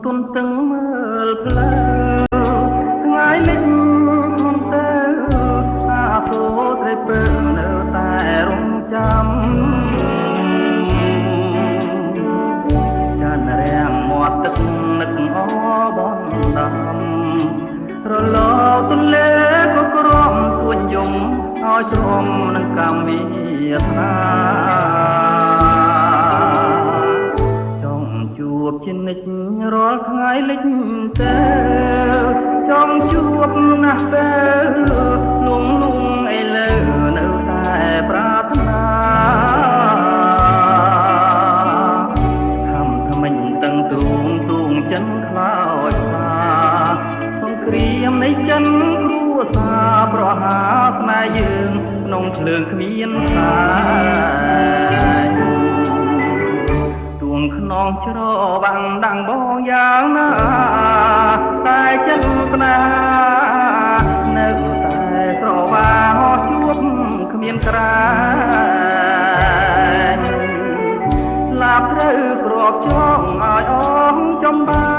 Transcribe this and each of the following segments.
ទុនទាំងមើលផ្លូវថ្ងៃលិចមុនទៅអាសូរត្រីពើនៅតែរងចាំចានរាំងមាត់ទឹកនឹកអបនដំរលទន្លេក៏ក្រំទួញយំឲ្យជ្រំនឹងកម្មវិស្នាជួបជានិច្ចរាល់ថ្ងៃលិចទៅចង់ជួបណាស់ទៅលងលងអីលើនៅតែប្រាថ្នាខំថ្មិញតឹងទ្រូងទូងចិនខ្លោចថាសង្គ្រាមនៃចិនគ្រួសារប្រហារស្នេហ៍យើងក្នុងភ្លើងគ្មានសាខ្នងច្រវាំងដាំងបងយ៉ាងណាតែចិនស្នេហានៅតែស្រវាហោជួបគ្មានក្រែងឡាប់ត្រូវក្របចងឲ្យអងចំបា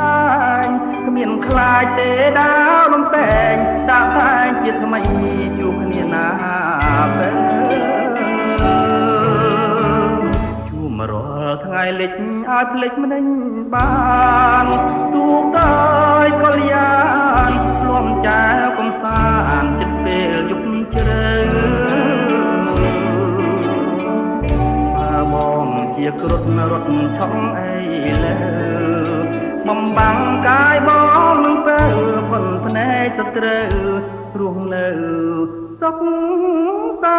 ញ់គ្មានខ្លាចទេដាវលំតែងដាក់តែងជាថ្មីជួបគ្នាណាពេលរាល់ថ្ងៃលិចឲ្យភ្លេចមិនបានទូកដោយកលយានលំចែវកំសាន្តចិត្តពេលយប់ជ្រៅបើបងជាគ្រុឌរត់ឆក់អីលើបំបាំងកាយបងនឹងពេលប៉ុនភ្នែកទៅត្រូវរស់នៅសុខសា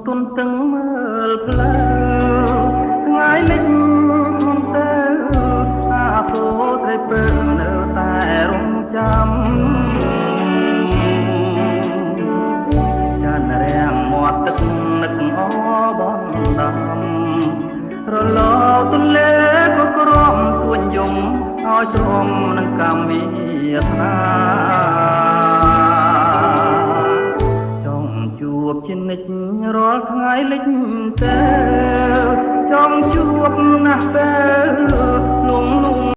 ទុនទាំងមើលផ្លូវថ្ងៃលិចមុនទៅអាសូរត្រីពើនៅតែរងចាំចានរាំងមាត់ទឹកនឹកអបនដំរលទន្លេក៏ក្រំទួញយំឲ្យជ្រំនឹងកម្មវិស្នាជួបជានិច្ចរាល់ថ្ងៃលិចទៅចង់ជួបណាស់ទៅ